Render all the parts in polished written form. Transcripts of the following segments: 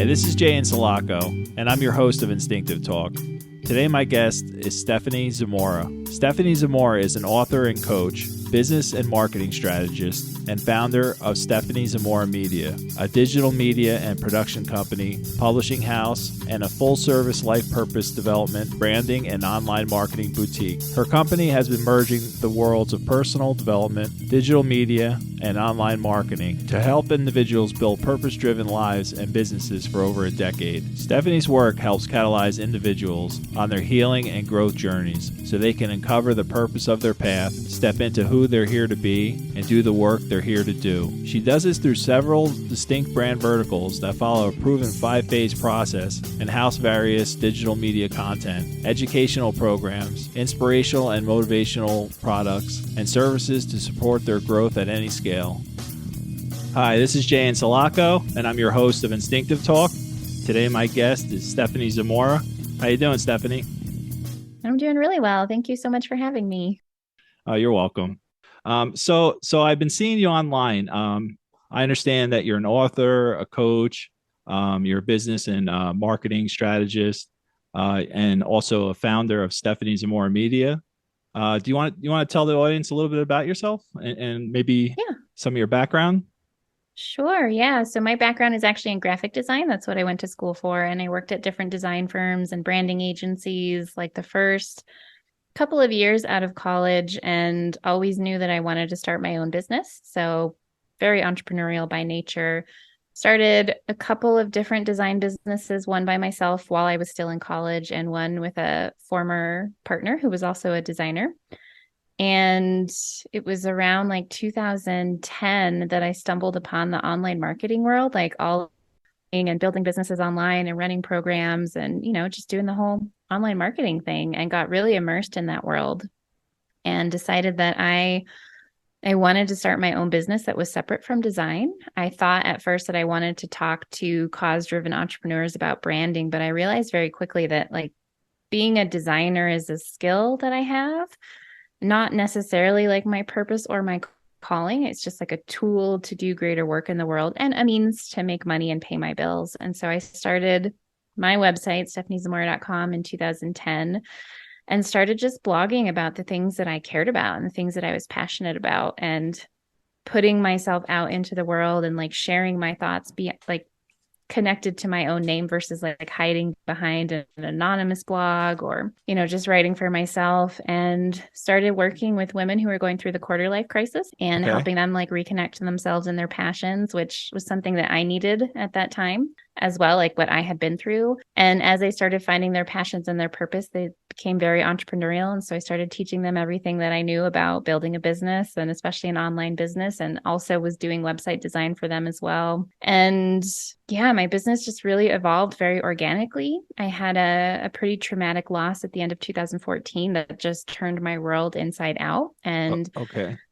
this is Jay Insalaco, and I'm your host of Instinctive Talk. Today, my guest is Stephenie Zamora. Stephenie Zamora is an author and coach, business and marketing strategist, and founder of Stephenie Zamora Media, a digital media and production company, publishing house, and a full-service life purpose development, branding, and online marketing boutique. Her company has been merging the worlds of personal development, digital media, and online marketing to help individuals build purpose-driven lives and businesses for over a decade. Stephenie's work helps catalyze individuals on their healing and growth journeys so they can uncover the purpose of their path, step into who they're here to be, and do the work they're here to do. She does this through several distinct brand verticals that follow a proven 5-phase process and house various digital media content, educational programs, inspirational and motivational products, and services to support their growth at any scale. Hi, this is Jay Insalaco, and I'm your host of Instinctive Talk. Today, my guest is Stephenie Zamora. How you doing, Stephenie? I'm doing really well. Thank you so much for having me. You're welcome. So I've been seeing you online. I understand that you're an author, a coach, you're a business and marketing strategist, and also a founder of Stephenie Zamora Media. Do you want to tell the audience a little bit about yourself and maybe some of your background? Sure. Yeah. So my background is actually in graphic design. That's what I went to school for. And I worked at different design firms and branding agencies like the first couple of years out of college, and always knew that I wanted to start my own business. So very entrepreneurial by nature. Started a couple of different design businesses, one by myself while I was still in college and one with a former partner who was also a designer. And it was around like 2010 that I stumbled upon the online marketing world, like all and building businesses online and running programs and, just doing the whole online marketing thing, and got really immersed in that world and decided that I wanted to start my own business that was separate from design. I thought at first that I wanted to talk to cause-driven entrepreneurs about branding, but I realized very quickly that like being a designer is a skill that I have, not necessarily like my purpose or my calling. It's just like a tool to do greater work in the world and a means to make money and pay my bills. And so I started my website, stepheniezamora.com, in 2010, and started just blogging about the things that I cared about and the things that I was passionate about, and putting myself out into the world and like sharing my thoughts, be like connected to my own name versus like hiding behind an anonymous blog or, just writing for myself, and started working with women who were going through the quarter life crisis and helping them like reconnect to themselves and their passions, which was something that I needed at that time as well, like what I had been through. And as they started finding their passions and their purpose, they became very entrepreneurial. And so I started teaching them everything that I knew about building a business, and especially an online business, and also was doing website design for them as well. And yeah, my business just really evolved very organically. I had a pretty traumatic loss at the end of 2014 that just turned my world inside out and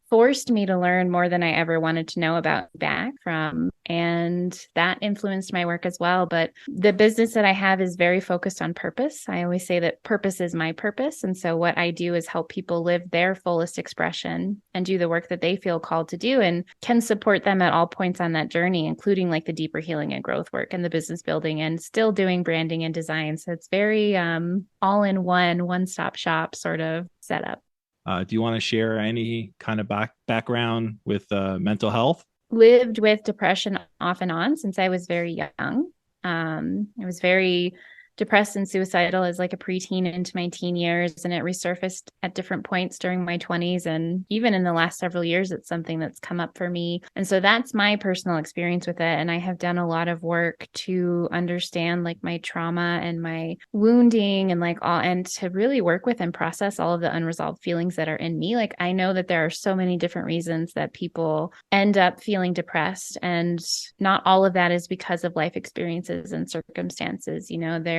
forced me to learn more than I ever wanted to know about back from. And that influenced my work as well. But the business that I have is very focused on purpose. I always say that purpose is my purpose. And so what I do is help people live their fullest expression and do the work that they feel called to do, and can support them at all points on that journey, including like the deeper healing and growth work and the business building, and still doing branding and design. So it's very all in one-stop shop sort of setup. Do you want to share any kind of background with mental health? Lived with depression off and on since I was very young. I was very depressed and suicidal as like a preteen into my teen years, and it resurfaced at different points during my 20s, and even in the last several years it's something that's come up for me. And so that's my personal experience with it, and I have done a lot of work to understand like my trauma and my wounding and like all, and to really work with and process all of the unresolved feelings that are in me. Like I know that there are so many different reasons that people end up feeling depressed, and not all of that is because of life experiences and circumstances.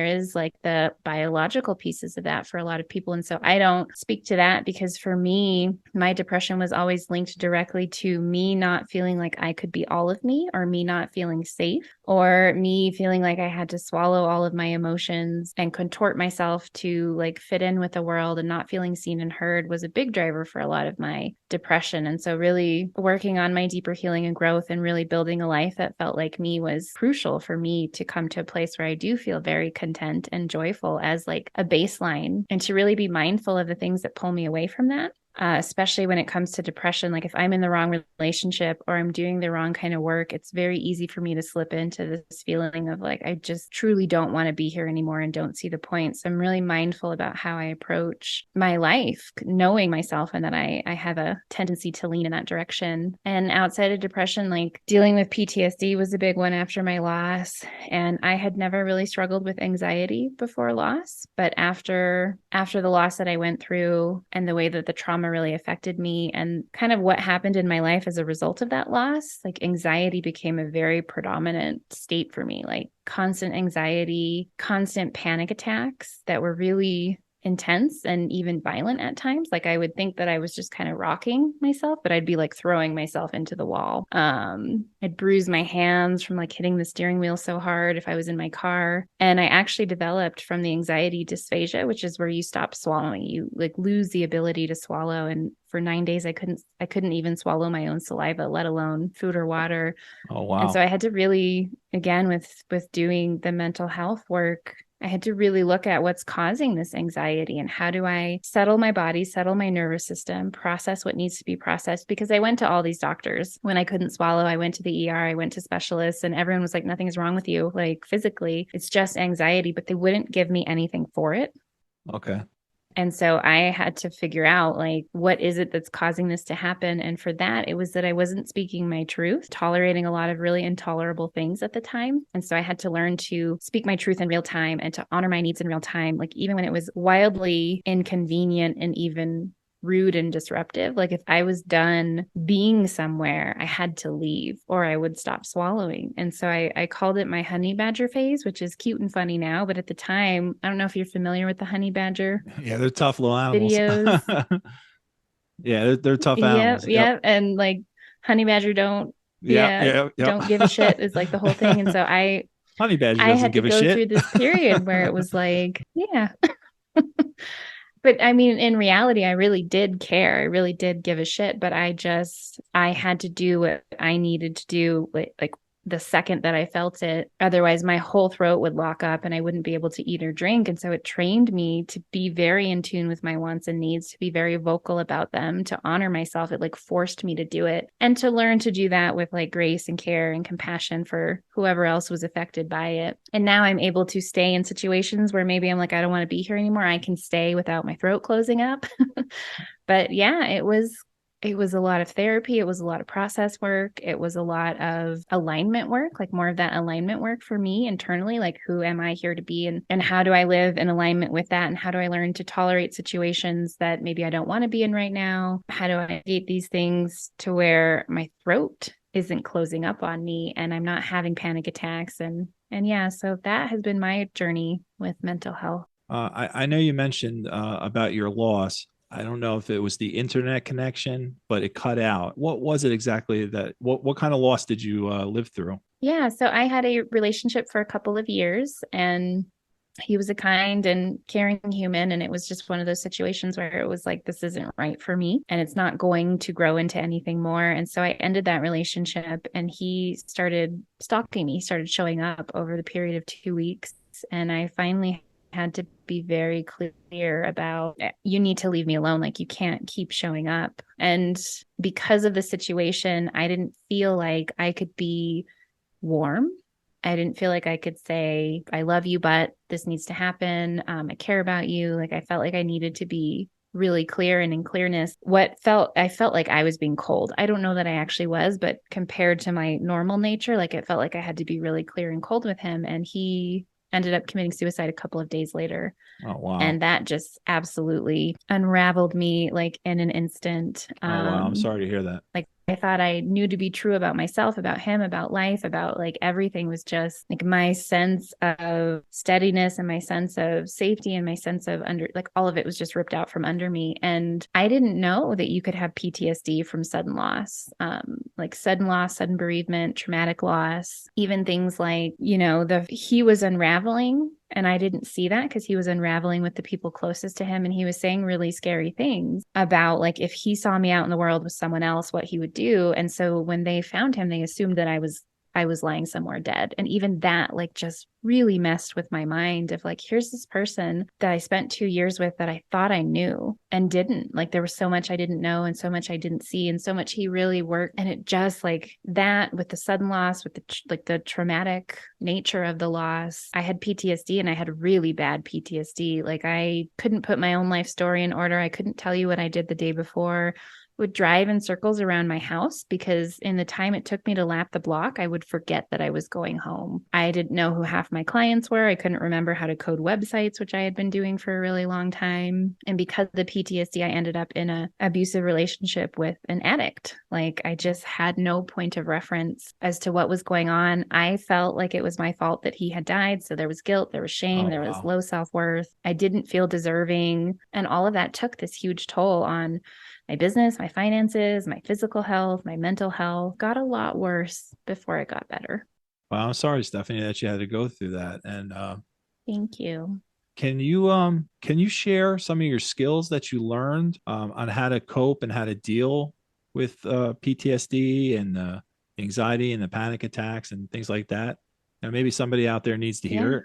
is like the biological pieces of that for a lot of people. And so I don't speak to that because for me, my depression was always linked directly to me not feeling like I could be all of me, or me not feeling safe, or me feeling like I had to swallow all of my emotions and contort myself to like fit in with the world, and not feeling seen and heard was a big driver for a lot of my depression. And so really working on my deeper healing and growth and really building a life that felt like me was crucial for me to come to a place where I do feel very content and joyful as like a baseline, and to really be mindful of the things that pull me away from that. Especially when it comes to depression, like if I'm in the wrong relationship or I'm doing the wrong kind of work, it's very easy for me to slip into this feeling of like, I just truly don't want to be here anymore and don't see the point. So I'm really mindful about how I approach my life, knowing myself and that I have a tendency to lean in that direction. And outside of depression, like dealing with PTSD was a big one after my loss. And I had never really struggled with anxiety before loss, but after the loss that I went through and the way that the trauma really affected me and kind of what happened in my life as a result of that loss, like anxiety became a very predominant state for me, like constant anxiety, constant panic attacks that were really intense and even violent at times. Like I would think that I was just kind of rocking myself, but I'd be like throwing myself into the wall. I'd bruise my hands from like hitting the steering wheel so hard if I was in my car. And I actually developed from the anxiety dysphagia, which is where you stop swallowing. You like lose the ability to swallow. And for 9 days, I couldn't even swallow my own saliva, let alone food or water. Oh, wow. And so I had to really, again, with doing the mental health work, I had to really look at what's causing this anxiety and how do I settle my body, settle my nervous system, process what needs to be processed. Because I went to all these doctors when I couldn't swallow. I went to the ER, I went to specialists, and everyone was like, nothing's wrong with you. Like physically, it's just anxiety, but they wouldn't give me anything for it. Okay. And so I had to figure out like, what is it that's causing this to happen? And for that, it was that I wasn't speaking my truth, tolerating a lot of really intolerable things at the time. And so I had to learn to speak my truth in real time and to honor my needs in real time. Like even when it was wildly inconvenient and even rude and disruptive. Like if I was done being somewhere, I had to leave or I would stop swallowing. And so I called it my honey badger phase, which is cute and funny now. But at the time, I don't know if you're familiar with the honey badger. Yeah, they're tough little animals. Videos. Yeah, they're tough animals. Yep. And like honey badger don't Yep. don't give a shit is like the whole thing. And so honey badger I doesn't had to give a go shit. through this period where it was like, yeah. But I mean, in reality, I really did care. I really did give a shit, but I had to do what I needed to do, like the second that I felt it. Otherwise, my whole throat would lock up and I wouldn't be able to eat or drink. And so it trained me to be very in tune with my wants and needs, to be very vocal about them, to honor myself. It like forced me to do it and to learn to do that with like grace and care and compassion for whoever else was affected by it. And now I'm able to stay in situations where maybe I'm like, I don't want to be here anymore. I can stay without my throat closing up. But yeah, it was a lot of therapy. It was a lot of process work. It was a lot of alignment work, like more of that alignment work for me internally, like who am I here to be and how do I live in alignment with that? And how do I learn to tolerate situations that maybe I don't want to be in right now? How do I navigate these things to where my throat isn't closing up on me and I'm not having panic attacks? And yeah, so that has been my journey with mental health. I know you mentioned about your loss. I don't know if it was the internet connection, but it cut out. What was it exactly what kind of loss did you live through? Yeah, so I had a relationship for a couple of years and he was a kind and caring human. And it was just one of those situations where it was like, this isn't right for me and it's not going to grow into anything more. And so I ended that relationship and he started stalking me. He started showing up over the period of 2 weeks. And I finally had to be very clear about, you need to leave me alone. Like you can't keep showing up. And because of the situation, I didn't feel like I could be warm. I didn't feel like I could say, I love you, but this needs to happen. I care about you. Like I felt like I needed to be really clear and in clearness. I felt like I was being cold. I don't know that I actually was, but compared to my normal nature, like it felt like I had to be really clear and cold with him. And he ended up committing suicide a couple of days later. Oh, wow. And that just absolutely unraveled me like in an instant. Oh, wow. I'm sorry to hear that. Like I thought I knew to be true about myself, about him, about life, about like everything was just like my sense of steadiness and my sense of safety and my sense of like all of it was just ripped out from under me. And I didn't know that you could have PTSD from sudden loss, like sudden loss, sudden bereavement, traumatic loss, even things like, he was unraveling. And I didn't see that because he was unraveling with the people closest to him. And he was saying really scary things about like, if he saw me out in the world with someone else, what he would do. And so when they found him, they assumed that I was lying somewhere dead. And even that like just really messed with my mind of like, here's this person that I spent 2 years with that I thought I knew and didn't. Like there was so much I didn't know and so much I didn't see and so much he really worked. And it just like that with the sudden loss, with the traumatic nature of the loss, I had PTSD and I had really bad PTSD. Like I couldn't put my own life story in order. I couldn't tell you what I did the day before. Would drive in circles around my house because in the time it took me to lap the block, I would forget that I was going home. I didn't know who half my clients were. I couldn't remember how to code websites, which I had been doing for a really long time. And because of the PTSD, I ended up in an abusive relationship with an addict. Like I just had no point of reference as to what was going on. I felt like it was my fault that he had died. So there was guilt, there was shame, there was low self-worth. I didn't feel deserving. And all of that took this huge toll on my business, my finances, my physical health, my mental health. Got a lot worse before it got better. Well, I'm sorry, Stephenie, that you had to go through that. And thank you. Can you share some of your skills that you learned on how to cope and how to deal with PTSD and anxiety and the panic attacks and things like that? And maybe somebody out there needs to hear it.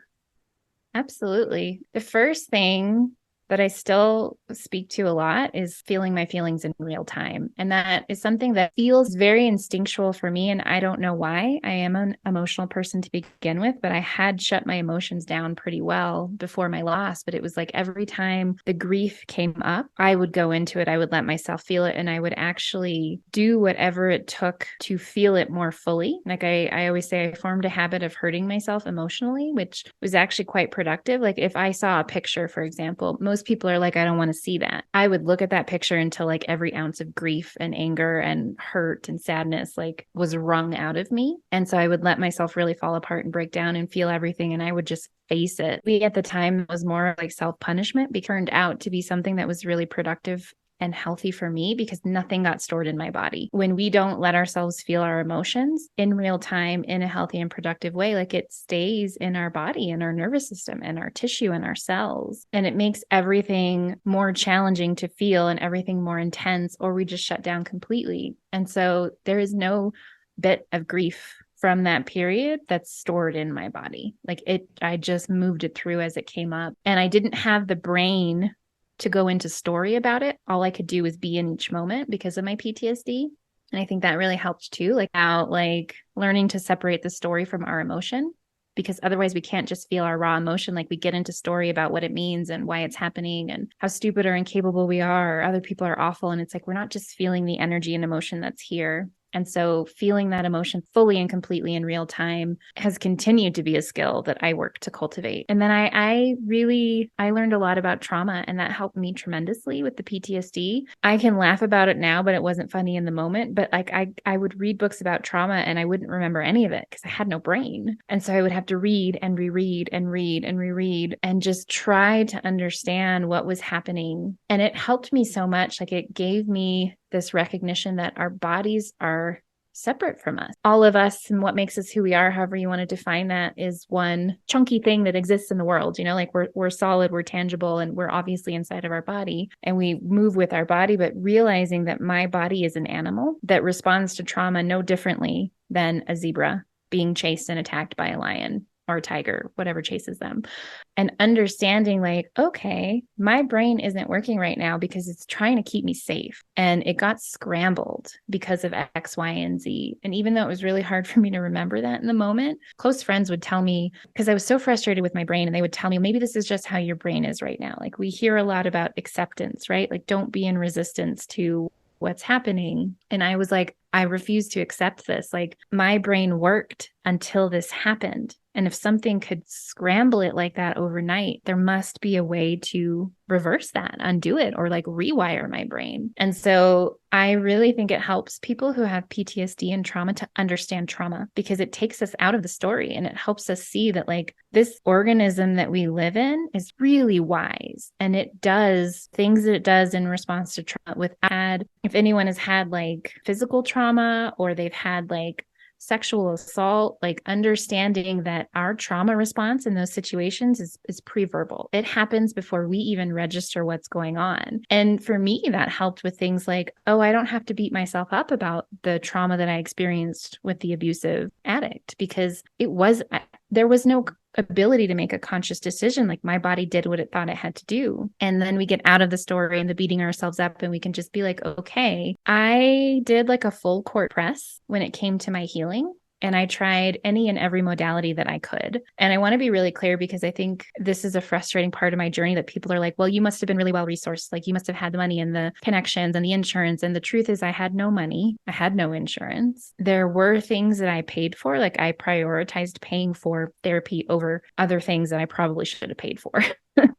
Absolutely. The first thing that I still speak to a lot is feeling my feelings in real time. And that is something that feels very instinctual for me. And I don't know why. I am an emotional person to begin with, but I had shut my emotions down pretty well before my loss. But it was like every time the grief came up, I would go into it. I would let myself feel it. And I would actually do whatever it took to feel it more fully. Like I always say, I formed a habit of hurting myself emotionally, which was actually quite productive. Like if I saw a picture, for example, most people are like, I don't want to see that. I would look at that picture until like every ounce of grief and anger and hurt and sadness like was wrung out of me. And so I would let myself really fall apart and break down and feel everything. And I would just face it. At the time was more like self-punishment, but turned out to be something that was really productive and healthy for me because nothing got stored in my body. When we don't let ourselves feel our emotions in real time in a healthy and productive way, like it stays in our body and our nervous system and our tissue and our cells. And it makes everything more challenging to feel and everything more intense, or we just shut down completely. And so there is no bit of grief from that period that's stored in my body. Like I just moved it through as it came up. And I didn't have the brain to go into story about it. All I could do was be in each moment because of my PTSD. And I think that really helped too, like learning to separate the story from our emotion, because otherwise we can't just feel our raw emotion. Like we get into story about what it means and why it's happening and how stupid or incapable we are, or other people are awful. And it's like, we're not just feeling the energy and emotion that's here. And so feeling that emotion fully and completely in real time has continued to be a skill that I work to cultivate. And then I learned a lot about trauma, and that helped me tremendously with the PTSD. I can laugh about it now, but it wasn't funny in the moment. But like I would read books about trauma and I wouldn't remember any of it because I had no brain. And so I would have to read and reread and read and reread and just try to understand what was happening. And it helped me so much. Like it gave me this recognition that our bodies are separate from us. All of us, and what makes us who we are, however you want to define that, is one chunky thing that exists in the world. Like we're solid, we're tangible, and we're obviously inside of our body and we move with our body, but realizing that my body is an animal that responds to trauma no differently than a zebra being chased and attacked by a lion or a tiger, whatever chases them. And understanding like, okay, my brain isn't working right now because it's trying to keep me safe. And it got scrambled because of X, Y, and Z. And even though it was really hard for me to remember that in the moment, close friends would tell me, because I was so frustrated with my brain, and they would tell me, maybe this is just how your brain is right now. Like we hear a lot about acceptance, right? Like don't be in resistance to what's happening. And I was like, I refuse to accept this. Like my brain worked until this happened. And if something could scramble it like that overnight, there must be a way to reverse that, undo it, or like rewire my brain. And so I really think it helps people who have PTSD and trauma to understand trauma, because it takes us out of the story and it helps us see that like this organism that we live in is really wise, and it does things that it does in response to trauma. If anyone has had like physical trauma, or they've had like sexual assault, like understanding that our trauma response in those situations is pre-verbal. It happens before we even register what's going on. And for me, that helped with things like, oh, I don't have to beat myself up about the trauma that I experienced with the abusive addict, because there was no ability to make a conscious decision. Like my body did what it thought it had to do. And then we get out of the story and the beating ourselves up, and we can just be like, okay, I did like a full court press when it came to my healing. And I tried any and every modality that I could. And I want to be really clear, because I think this is a frustrating part of my journey, that people are like, well, you must have been really well resourced. Like you must have had the money and the connections and the insurance. And the truth is I had no money. I had no insurance. There were things that I paid for. Like I prioritized paying for therapy over other things that I probably should have paid for.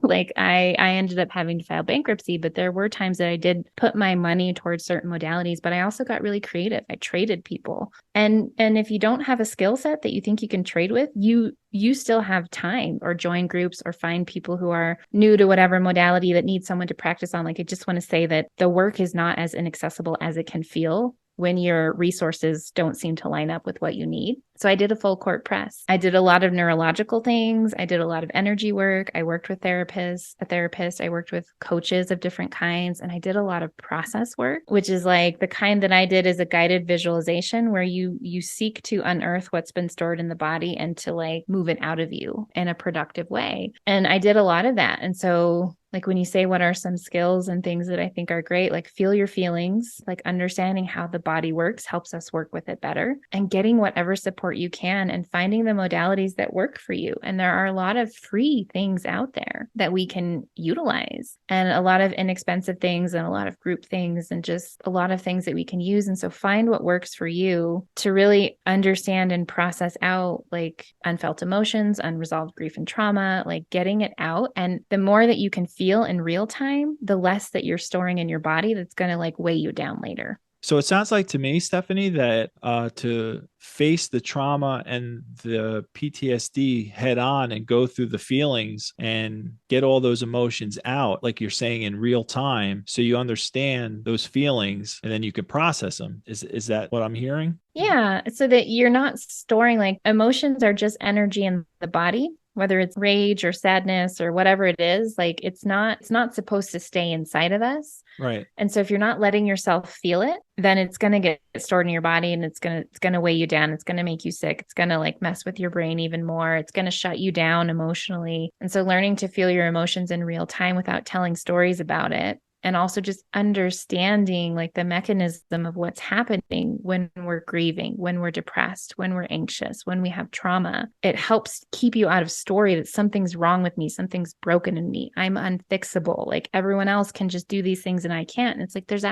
Like I ended up having to file bankruptcy, but there were times that I did put my money towards certain modalities, but I also got really creative. I traded people. And if you don't have a skill set that you think you can trade with, you still have time, or join groups, or find people who are new to whatever modality that need someone to practice on. Like I just want to say that the work is not as inaccessible as it can feel when your resources don't seem to line up with what you need. So I did a full court press. I did a lot of neurological things. I did a lot of energy work. I worked with a therapist. I worked with coaches of different kinds. And I did a lot of process work, which is like the kind that I did is a guided visualization where you seek to unearth what's been stored in the body and to like move it out of you in a productive way. And I did a lot of that. And so like when you say, what are some skills and things that I think are great, like feel your feelings, like understanding how the body works helps us work with it better, and getting whatever support you can and finding the modalities that work for you. And there are a lot of free things out there that we can utilize, and a lot of inexpensive things, and a lot of group things, and just a lot of things that we can use. And so find what works for you to really understand and process out like unfelt emotions, unresolved grief and trauma, like getting it out. And the more that you can feel in real time, the less that you're storing in your body that's going to like weigh you down later. So it sounds like to me, Stephenie, that to face the trauma and the PTSD head on and go through the feelings and get all those emotions out, like you're saying, in real time, so you understand those feelings and then you can process them. Is that what I'm hearing? Yeah. So that you're not storing, like emotions are just energy in the body, whether it's rage or sadness or whatever it is. Like it's not supposed to stay inside of us. Right. And so if you're not letting yourself feel it, then it's going to get stored in your body, and it's going to weigh you down. It's going to make you sick. It's going to like mess with your brain even more. It's going to shut you down emotionally. And so learning to feel your emotions in real time without telling stories about it, and also just understanding like the mechanism of what's happening when we're grieving, when we're depressed, when we're anxious, when we have trauma. It helps keep you out of story that something's wrong with me, something's broken in me, I'm unfixable. Like everyone else can just do these things and I can't. And it's like there's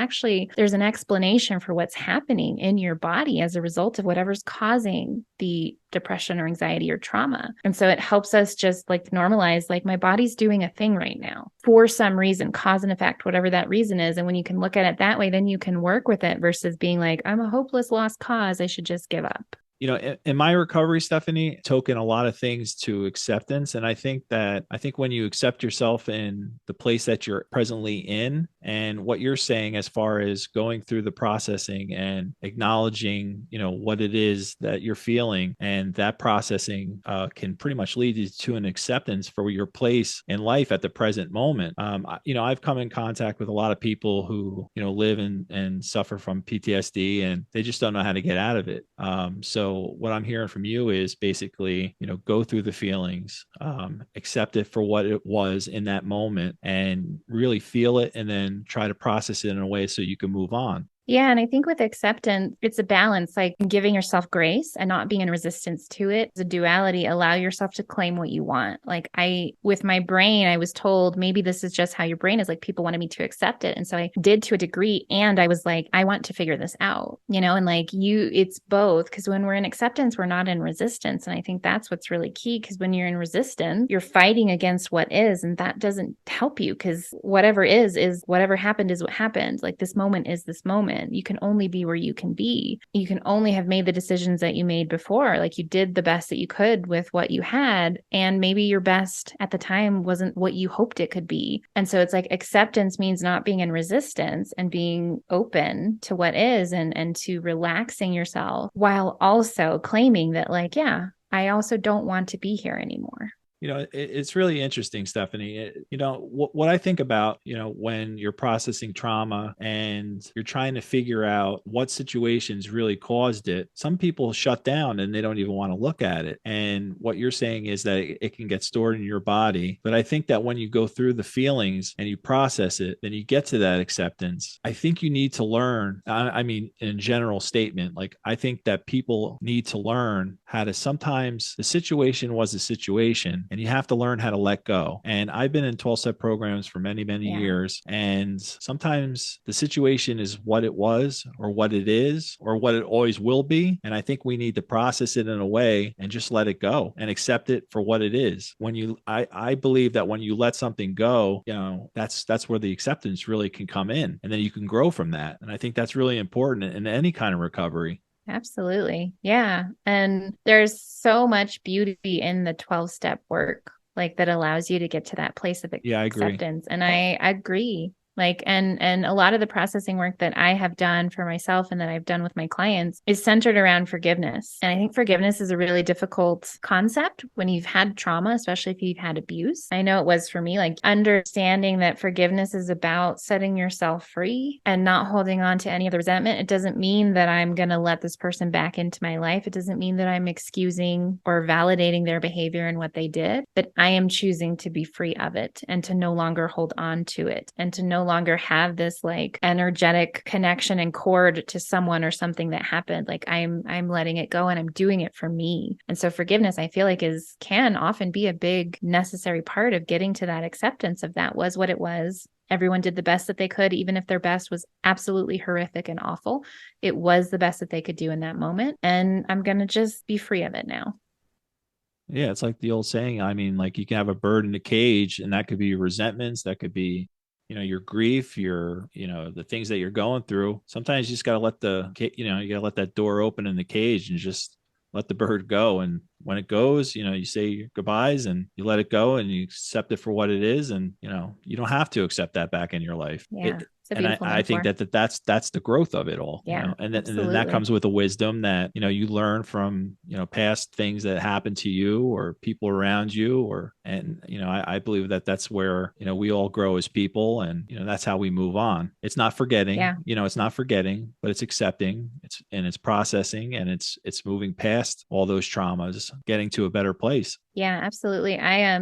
an explanation for what's happening in your body as a result of whatever's causing the depression or anxiety or trauma. And so it helps us just like normalize, like my body's doing a thing right now for some reason, cause and effect, whatever that reason is. And when you can look at it that way, then you can work with it versus being like, I'm a hopeless lost cause, I should just give up. You know, in my recovery, Stephenie, token a lot of things to acceptance. And I think when you accept yourself in the place that you're presently in, and what you're saying as far as going through the processing and acknowledging, you know, what it is that you're feeling, and that processing can pretty much lead you to an acceptance for your place in life at the present moment. You know, I've come in contact with a lot of people who, you know, live and suffer from PTSD, and they just don't know how to get out of it. So what I'm hearing from you is basically, you know, go through the feelings, accept it for what it was in that moment, and really feel it, and then try to process it in a way so you can move on. Yeah. And I think with acceptance, it's a balance, like giving yourself grace and not being in resistance to it. It's a duality. Allow yourself to claim what you want. Like with my brain, I was told maybe this is just how your brain is. Like people wanted me to accept it. And so I did to a degree. And I was like, I want to figure this out, and like it's both. Cause when we're in acceptance, we're not in resistance. And I think that's what's really key. Cause when you're in resistance, you're fighting against what is, and that doesn't help you because whatever is whatever happened is what happened. Like this moment is this moment. You can only be where you can be. You can only have made the decisions that you made before. Like you did the best that you could with what you had. And maybe your best at the time wasn't what you hoped it could be. And so it's like acceptance means not being in resistance and being open to what is and to relaxing yourself while also claiming that, like, yeah, I also don't want to be here anymore. It's really interesting, Stephenie. What I think about, when you're processing trauma and you're trying to figure out what situations really caused it, some people shut down and they don't even want to look at it. And what you're saying is that it can get stored in your body. But I think that when you go through the feelings and you process it, then you get to that acceptance. I think you need to learn. I mean, in a general statement, like I think that people need to learn how to, sometimes the situation was a situation and you have to learn how to let go. And I've been in 12-step programs for many, many years. And sometimes the situation is what it was or what it is or what it always will be. And I think we need to process it in a way and just let it go and accept it for what it is. I believe that when you let something go, that's where the acceptance really can come in. And then you can grow from that. And I think that's really important in any kind of recovery. Absolutely. Yeah. And there's so much beauty in the 12-step work, like that allows you to get to that place of acceptance. And I agree. Like, and a lot of the processing work that I have done for myself and that I've done with my clients is centered around forgiveness. And I think forgiveness is a really difficult concept when you've had trauma, especially if you've had abuse. I know it was for me, like understanding that forgiveness is about setting yourself free and not holding on to any of the resentment. It doesn't mean that I'm going to let this person back into my life. It doesn't mean that I'm excusing or validating their behavior and what they did, but I am choosing to be free of it and to no longer hold on to it and to no longer have this like energetic connection and cord to someone or something that happened. Like I'm letting it go and I'm doing it for me. And so forgiveness, I feel like can often be a big necessary part of getting to that acceptance of that was what it was. Everyone did the best that they could, even if their best was absolutely horrific and awful. It was the best that they could do in that moment. And I'm going to just be free of it now. Yeah, it's like the old saying. I mean, like you can have a bird in a cage, and that could be your resentments, that could be, your grief, the things that you're going through. Sometimes you just got to you got to let that door open in the cage and just let the bird go. And when it goes, you say your goodbyes and you let it go and you accept it for what it is. And, you don't have to accept that back in your life. Yeah. And I think that's the growth of it all. Yeah, and then that comes with a wisdom that, you learn from, past things that happen to you or people around you I believe that that's where, we all grow as people and, that's how we move on. It's not forgetting, it's not forgetting, but it's accepting it's processing and it's moving past all those traumas, getting to a better place. Yeah, absolutely.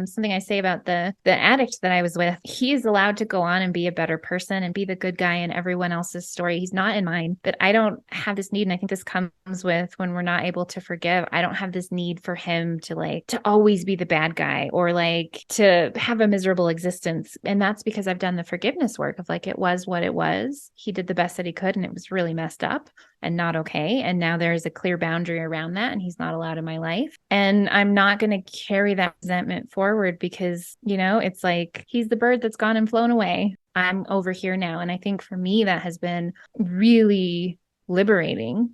Something I say about the addict that I was with, he's allowed to go on and be a better person and be the good guy in everyone else's story. He's not in mine, but I don't have this need. And I think this comes with when we're not able to forgive. I don't have this need for him to always be the bad guy or like to have a miserable existence. And that's because I've done the forgiveness work of like, it was what it was. He did the best that he could and it was really messed up and not okay. And now there's a clear boundary around that and he's not allowed in my life. And I'm not going to carry that resentment forward because, it's like he's the bird that's gone and flown away. I'm over here now. And I think for me, that has been really liberating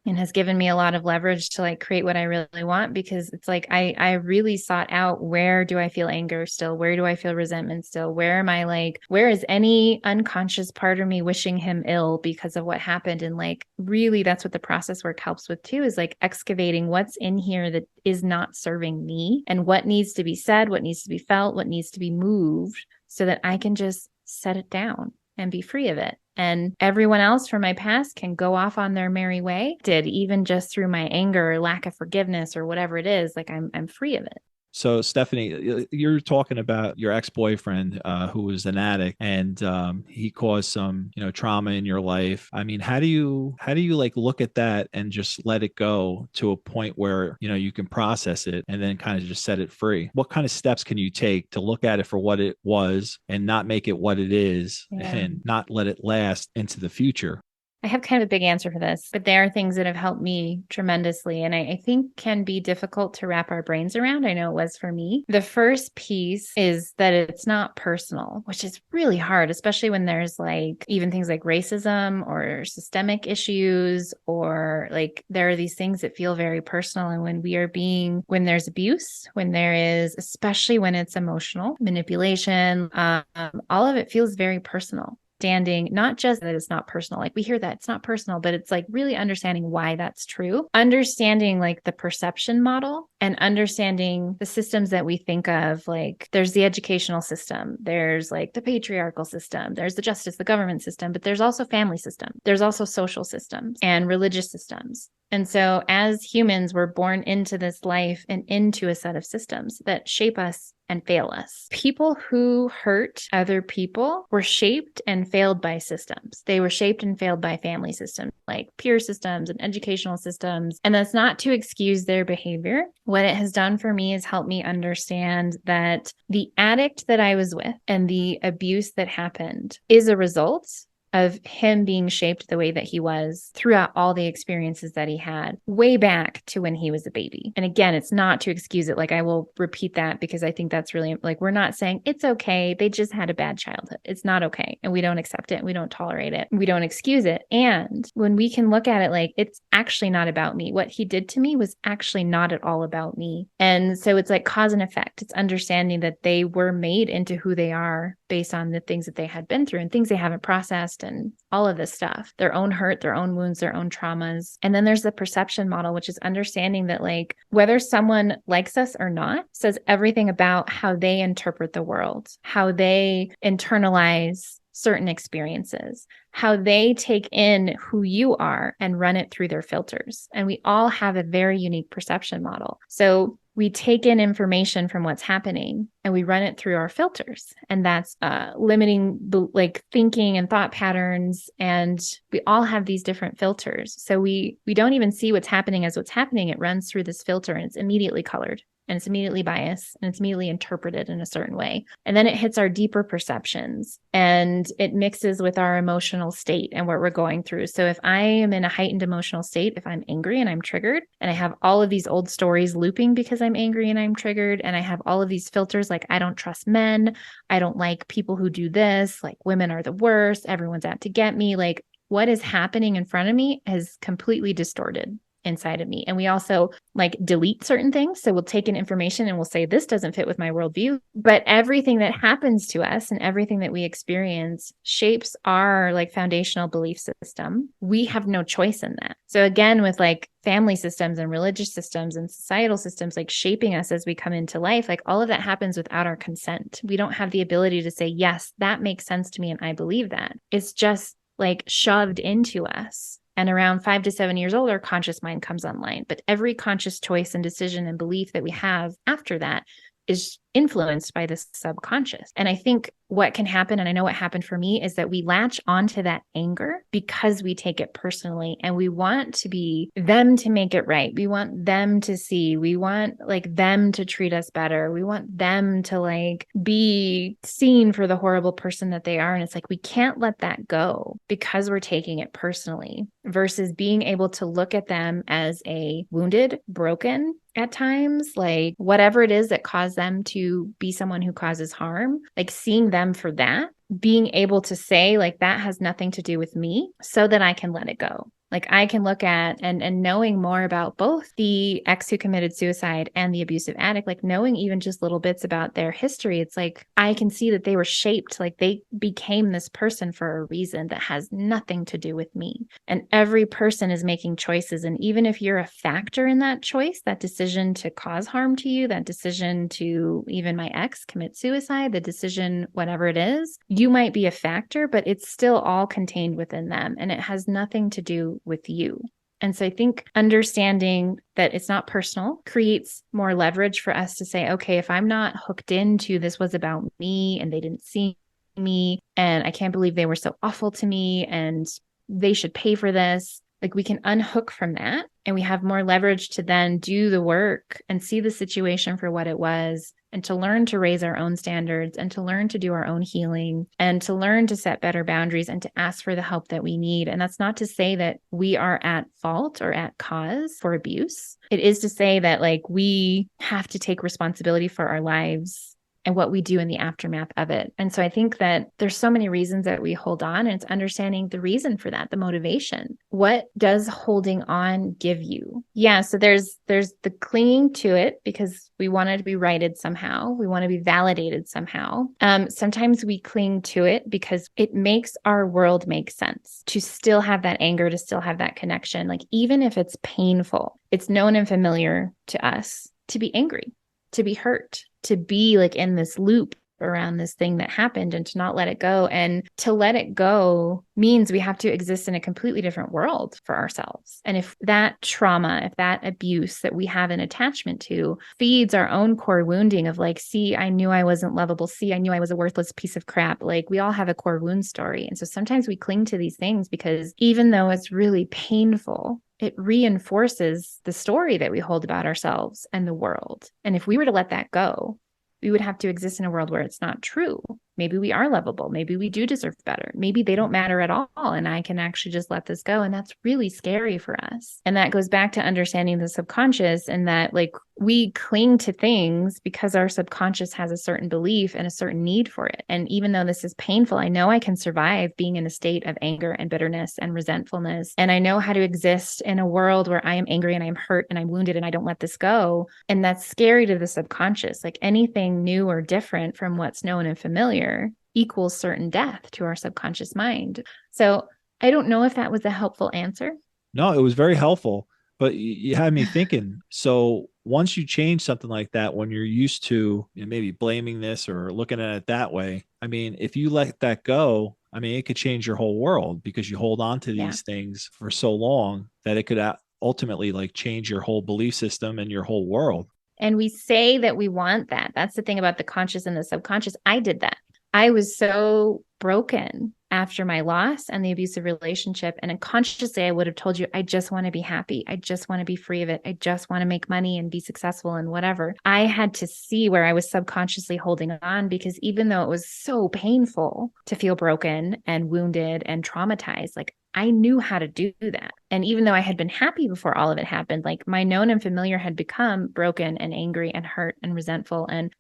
and has given me a lot of leverage to like create what I really want because it's like I really sought out where do I feel anger still? Where do I feel resentment still? Where am I like, where is any unconscious part of me wishing him ill because of what happened? And like really that's what the process work helps with too, is like excavating what's in here that is not serving me and what needs to be said, what needs to be felt, what needs to be moved so that I can just set it down and be free of it. And everyone else from my past can go off on their merry way. Even just through my anger or lack of forgiveness or whatever it is, like I'm free of it. So, Stephenie, you're talking about your ex-boyfriend who was an addict, and he caused some, trauma in your life. I mean, how do you like look at that and just let it go to a point where you can process it and then kind of just set it free? What kind of steps can you take to look at it for what it was and not make it what it is, Yeah. and not let it last into the future? I have kind of a big answer for this, but there are things that have helped me tremendously and I think can be difficult to wrap our brains around. I know it was for me. The first piece is that it's not personal, which is really hard, especially when there's like even things like racism or systemic issues, or like there are these things that feel very personal. And when there's abuse, when there is, especially when it's emotional manipulation, all of it feels very personal. Understanding not just that it's not personal, like we hear that it's not personal, but it's like really understanding why that's true, understanding like the perception model and understanding the systems that we think of. Like there's the educational system, there's like the patriarchal system, there's the justice, the government system, but there's also family system, there's also social systems and religious systems. And so as humans, we're born into this life and into a set of systems that shape us and fail us. People who hurt other people were shaped and failed by systems. They were shaped and failed by family systems, like peer systems and educational systems. And that's not to excuse their behavior. What it has done for me is help me understand that the addict that I was with and the abuse that happened is a result of him being shaped the way that he was throughout all the experiences that he had way back to when he was a baby. And again, it's not to excuse it. Like I will repeat that because I think that's really like, we're not saying it's okay. They just had a bad childhood. It's not okay. And we don't accept it. And we don't tolerate it. We don't excuse it. And when we can look at it, like it's actually not about me. What he did to me was actually not at all about me. And so it's like cause and effect. It's understanding that they were made into who they are based on the things that they had been through and things they haven't processed and all of this stuff, their own hurt, their own wounds, their own traumas. And then there's the perception model, which is understanding that like whether someone likes us or not says everything about how they interpret the world, how they internalize certain experiences, how they take in who you are and run it through their filters. And we all have a very unique perception model. So we take in information from what's happening and we run it through our filters. And that's limiting like thinking and thought patterns. And we all have these different filters. So we don't even see what's happening as what's happening. It runs through this filter and it's immediately colored. And it's immediately biased and it's immediately interpreted in a certain way. And then it hits our deeper perceptions and it mixes with our emotional state and what we're going through. So if I am in a heightened emotional state, if I'm angry and I'm triggered and I have all of these old stories looping because I'm angry and I'm triggered, and I have all of these filters like I don't trust men, I don't like people who do this, like women are the worst, everyone's out to get me, like what is happening in front of me is completely distorted inside of me. And we also like delete certain things. So we'll take in information and we'll say, this doesn't fit with my worldview. But everything that happens to us and everything that we experience shapes our like foundational belief system. We have no choice in that. So again, with like family systems and religious systems and societal systems, like shaping us as we come into life, like all of that happens without our consent. We don't have the ability to say, yes, that makes sense to me and I believe that. It's just like shoved into us. And around 5 to 7 years old, our conscious mind comes online. But every conscious choice and decision and belief that we have after that is influenced by this subconscious. And I think what can happen, and I know what happened for me, is that we latch onto that anger because we take it personally and we want to be them to make it right. We want them to see, we want like them to treat us better. We want them to like be seen for the horrible person that they are. And it's like, we can't let that go because we're taking it personally versus being able to look at them as a wounded, broken, at times, like whatever it is that caused them to be someone who causes harm, like seeing them for that, being able to say like that has nothing to do with me so that I can let it go. Like I can look at and knowing more about both the ex who committed suicide and the abusive addict, like knowing even just little bits about their history, it's like I can see that they were shaped, like they became this person for a reason that has nothing to do with me. And every person is making choices. And even if you're a factor in that choice, that decision to cause harm to you, that decision to even my ex commit suicide, the decision, whatever it is, you might be a factor, but it's still all contained within them. And it has nothing to do with you. And so I think understanding that it's not personal creates more leverage for us to say, okay, if I'm not hooked into this was about me and they didn't see me and I can't believe they were so awful to me and they should pay for this. Like we can unhook from that and we have more leverage to then do the work and see the situation for what it was and to learn to raise our own standards and to learn to do our own healing and to learn to set better boundaries and to ask for the help that we need. And that's not to say that we are at fault or at cause for abuse. It is to say that like we have to take responsibility for our lives and what we do in the aftermath of it. And so I think that there's so many reasons that we hold on, and it's understanding the reason for that, the motivation. What does holding on give you? Yeah, so there's the clinging to it because we want it to be righted somehow. We want to be validated somehow. Sometimes we cling to it because it makes our world make sense, to still have that anger, to still have that connection. Like even if it's painful, it's known and familiar to us to be angry, to be hurt, to be like in this loop around this thing that happened and to not let it go. And to let it go means we have to exist in a completely different world for ourselves. And if that trauma, if that abuse that we have an attachment to feeds our own core wounding of like, see, I knew I wasn't lovable. See, I knew I was a worthless piece of crap. Like we all have a core wound story. And so sometimes we cling to these things because even though it's really painful, it reinforces the story that we hold about ourselves and the world. And if we were to let that go, we would have to exist in a world where it's not true. Maybe we are lovable. Maybe we do deserve better. Maybe they don't matter at all. And I can actually just let this go. And that's really scary for us. And that goes back to understanding the subconscious and that like we cling to things because our subconscious has a certain belief and a certain need for it. And even though this is painful, I know I can survive being in a state of anger and bitterness and resentfulness. And I know how to exist in a world where I am angry and I'm hurt and I'm wounded and I don't let this go. And that's scary to the subconscious. Like anything new or different from what's known and familiar equals certain death to our subconscious mind. So I don't know if that was a helpful answer. No, it was very helpful, but you had me thinking. So once you change something like that, when you're used to maybe blaming this or looking at it that way, I mean, if you let that go, I mean, it could change your whole world because you hold on to these things for so long that it could ultimately like change your whole belief system and your whole world. And we say that we want that. That's the thing about the conscious and the subconscious. I did that. I was so broken after my loss and the abusive relationship. And unconsciously, I would have told you, I just want to be happy. I just want to be free of it. I just want to make money and be successful and whatever. I had to see where I was subconsciously holding on because even though it was so painful to feel broken and wounded and traumatized, like I knew how to do that. And even though I had been happy before all of it happened, like my known and familiar had become broken and angry and hurt and resentful and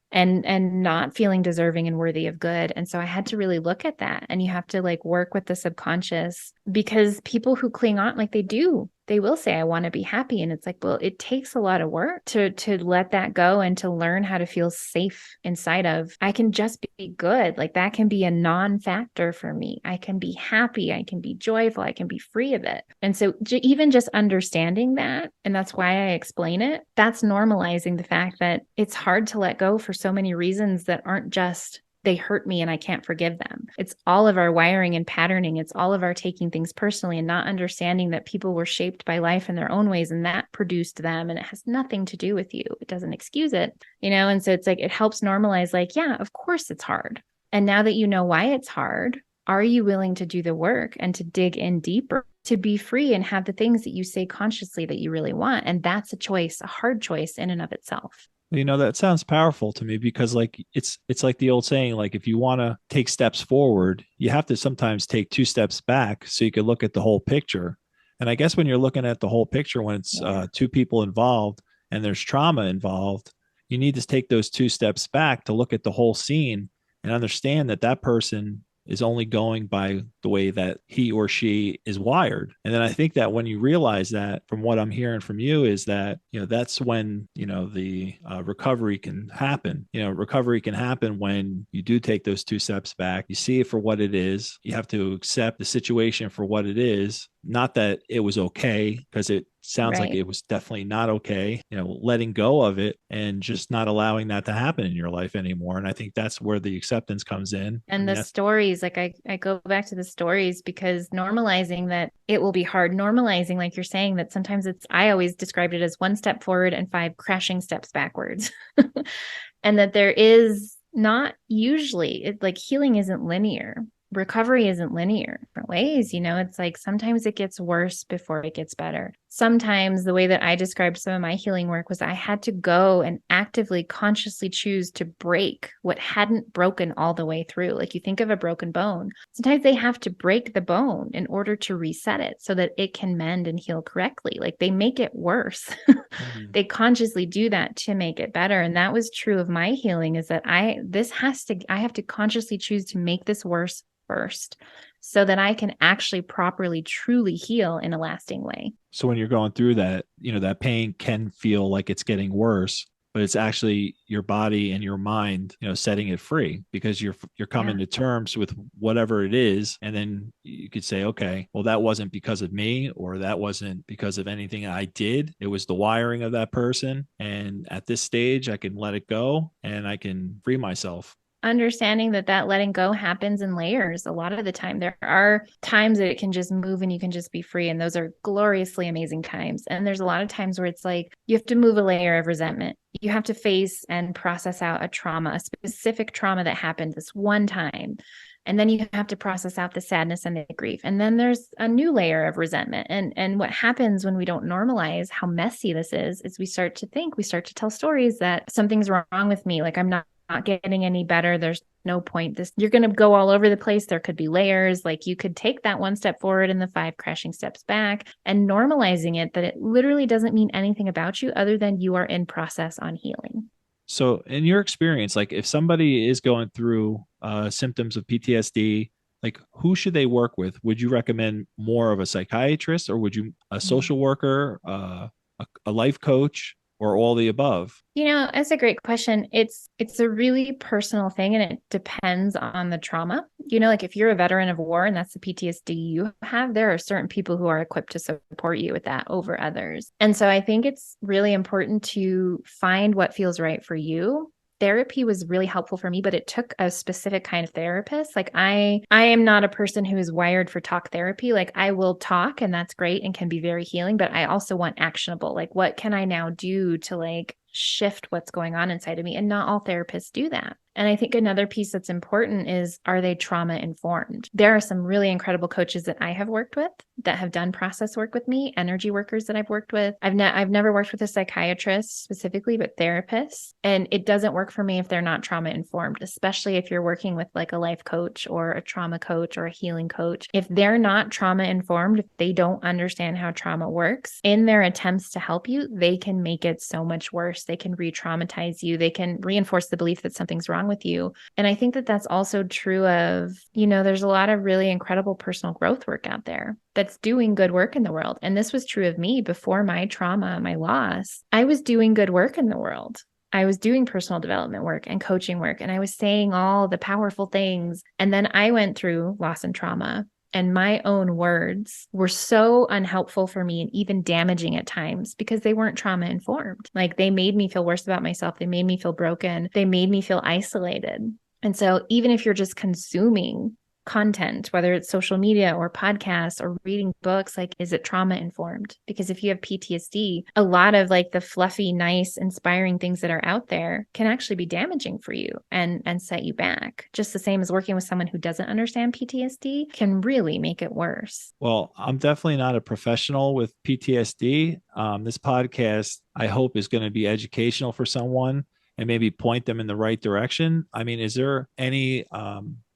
not feeling deserving and worthy of good. And so I had to really look at that. And you have to like work with the subconscious because people who cling on, like they will say, I want to be happy. And it's like, well, it takes a lot of work to let that go and to learn how to feel safe inside of, I can just be good. Like that can be a non-factor for me. I can be happy. I can be joyful. I can be free of it. And so even just understanding that, and that's why I explain it, that's normalizing the fact that it's hard to let go for so many reasons that aren't just they hurt me and I can't forgive them. It's all of our wiring and patterning. It's all of our taking things personally and not understanding that people were shaped by life in their own ways and that produced them. And it has nothing to do with you. It doesn't excuse it, And so it's like, it helps normalize like, yeah, of course it's hard. And now that you know why it's hard, are you willing to do the work and to dig in deeper, to be free and have the things that you say consciously that you really want? And that's a choice, a hard choice in and of itself. That sounds powerful to me because like it's like the old saying, like if you want to take steps forward, you have to sometimes take 2 steps back so you can look at the whole picture. And I guess when you're looking at the whole picture, when it's 2 people involved and there's trauma involved, you need to take those 2 steps back to look at the whole scene and understand that that person is only going by the way that he or she is wired. And then I think that when you realize that, from what I'm hearing from you, is that, that's when, the recovery can happen. Recovery can happen when you do take those 2 steps back. You see it for what it is. You have to accept the situation for what it is. Not that it was okay, because it sounds like Right. it was definitely not okay, letting go of it and just not allowing that to happen in your life anymore. And I think that's where the acceptance comes in. I And mean, the that's stories, like I go back to the stories because normalizing that it will be hard, normalizing, like you're saying, that sometimes I always described it as one step forward and five crashing steps backwards. And that there is not usually, like healing isn't linear. Recovery isn't linear. Different ways, it's like sometimes it gets worse before it gets better. Sometimes the way that I described some of my healing work was I had to go and actively, consciously choose to break what hadn't broken all the way through. Like you think of a broken bone. Sometimes they have to break the bone in order to reset it so that it can mend and heal correctly. Like they make it worse. Mhm. They consciously do that to make it better. And that was true of my healing, is that I have to consciously choose to make this worse first so that I can actually properly, truly heal in a lasting way. So when you're going through that, that pain can feel like it's getting worse, but it's actually your body and your mind, setting it free because you're coming Yeah. to terms with whatever it is. And then you could say, okay, well, that wasn't because of me, or that wasn't because of anything I did. It was the wiring of that person. And at this stage, I can let it go and I can free myself. Understanding that letting go happens in layers. A lot of the time there are times that it can just move and you can just be free, and those are gloriously amazing times. And there's a lot of times where it's like you have to move a layer of resentment. You have to face and process out a trauma, a specific trauma that happened this one time. And then you have to process out the sadness and the grief. And then there's a new layer of resentment. And what happens when we don't normalize how messy this is we start to tell stories that something's wrong with me. Like I'm not getting any better. There's no point. You're going to go all over the place. There could be layers. Like you could take that one step forward and the five crashing steps back, and normalizing it, that it literally doesn't mean anything about you other than you are in process on healing. So, in your experience, like if somebody is going through symptoms of PTSD, like who should they work with? Would you recommend more of a psychiatrist, or would you a social worker, a life coach, or all the above? That's a great question. It's a really personal thing, and it depends on the trauma. Like if you're a veteran of war and that's the PTSD you have, there are certain people who are equipped to support you with that over others. And so I think it's really important to find what feels right for you. Therapy was really helpful for me, but it took a specific kind of therapist. Like I am not a person who is wired for talk therapy. Like I will talk and that's great and can be very healing, but I also want actionable. Like what can I now do to like shift what's going on inside of me? And not all therapists do that. And I think another piece that's important is, are they trauma informed? There are some really incredible coaches that I have worked with that have done process work with me, energy workers that I've worked with. I've never worked with a psychiatrist specifically, but therapists. And it doesn't work for me if they're not trauma informed, especially if you're working with like a life coach or a trauma coach or a healing coach. If they're not trauma informed, if they don't understand how trauma works, in their attempts to help you, they can make it so much worse. They can re-traumatize you. They can reinforce the belief that something's wrong with you. And I think that that's also true of, there's a lot of really incredible personal growth work out there that's doing good work in the world. And this was true of me before my trauma, my loss. I was doing good work in the world. I was doing personal development work and coaching work, and I was saying all the powerful things. And then I went through loss and trauma. And my own words were so unhelpful for me and even damaging at times because they weren't trauma informed. Like they made me feel worse about myself. They made me feel broken. They made me feel isolated. And so even if you're just consuming content, whether it's social media or podcasts or reading books, like, is it trauma informed? Because if you have PTSD, a lot of like the fluffy, nice, inspiring things that are out there can actually be damaging for you and set you back. Just the same as working with someone who doesn't understand PTSD can really make it worse. Well, I'm definitely not a professional with PTSD. This podcast, I hope, is going to be educational for someone and maybe point them in the right direction. I mean, is there any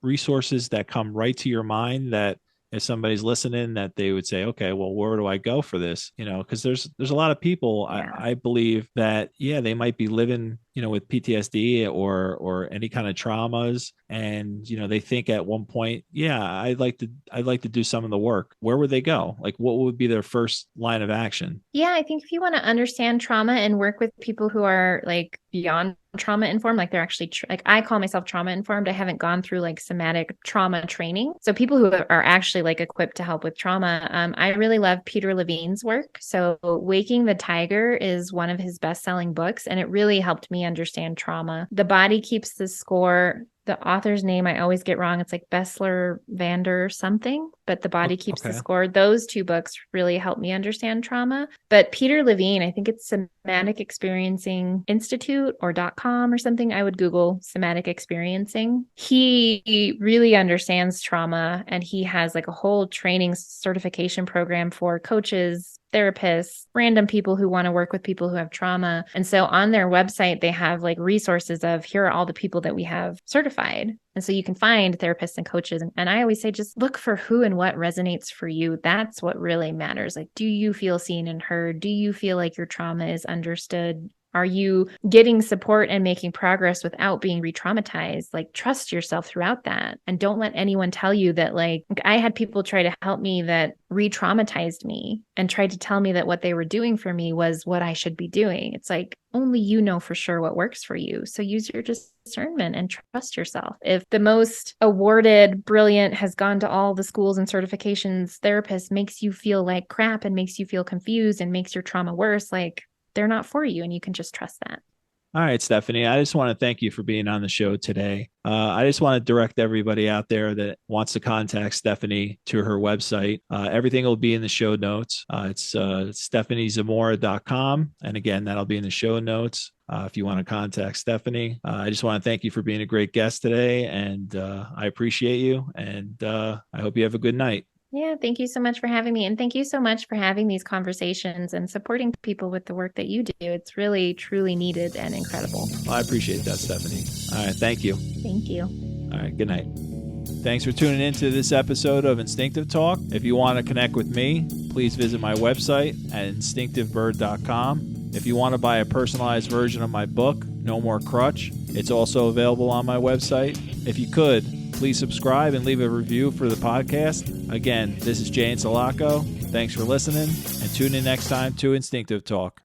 resources that come right to your mind that if somebody's listening that they would say, okay, well, where do I go for this? Because there's a lot of people, Yeah. I believe that, yeah, they might be living with PTSD or any kind of traumas, and they think at one point, yeah, I'd like to do some of the work. Where would they go? Like, what would be their first line of action? Yeah, I think if you want to understand trauma and work with people who are like beyond trauma informed, like they're actually like I call myself trauma informed. I haven't gone through like somatic trauma training. So people who are actually like equipped to help with trauma. I really love Peter Levine's work. So Waking the Tiger is one of his best-selling books, and it really helped me understand trauma. The Body Keeps the Score. The author's name I always get wrong. It's like Bessler Vander something, but The Body Keeps the Score. Those two books really helped me understand trauma. But Peter Levine, I think it's Somatic Experiencing Institute or .com or something. I would Google somatic experiencing. He really understands trauma, and he has like a whole training certification program for coaches, therapists, random people who want to work with people who have trauma. And so on their website, they have like resources of here are all the people that we have certified. And so you can find therapists and coaches. And I always say, just look for who and what resonates for you. That's what really matters. Like, do you feel seen and heard? Do you feel like your trauma is understood? Are you getting support and making progress without being re-traumatized? Like, trust yourself throughout that. And don't let anyone tell you that, like I had people try to help me that re-traumatized me and tried to tell me that what they were doing for me was what I should be doing. It's like, only you know for sure what works for you. So use your discernment and trust yourself. If the most awarded, brilliant, has gone to all the schools and certifications therapist makes you feel like crap and makes you feel confused and makes your trauma worse, like, they're not for you, and you can just trust that. All right, Stephenie, I just want to thank you for being on the show today. I just want to direct everybody out there that wants to contact Stephenie to her website. Everything will be in the show notes. It's stepheniezamora.com. And again, that'll be in the show notes if you want to contact Stephenie. I just want to thank you for being a great guest today, and I appreciate you, and I hope you have a good night. Yeah, thank you so much for having me. And thank you so much for having these conversations and supporting people with the work that you do. It's really, truly needed and incredible. Well, I appreciate that, Stephenie. All right. Thank you. Thank you. All right. Good night. Thanks for tuning into this episode of Instinctive Talk. If you want to connect with me, please visit my website at instinctivebird.com. If you want to buy a personalized version of my book, No More Crutch, it's also available on my website. If you could, please subscribe and leave a review for the podcast. Again, this is Jay Insalaco. Thanks for listening, and tune in next time to Instinctive Talk.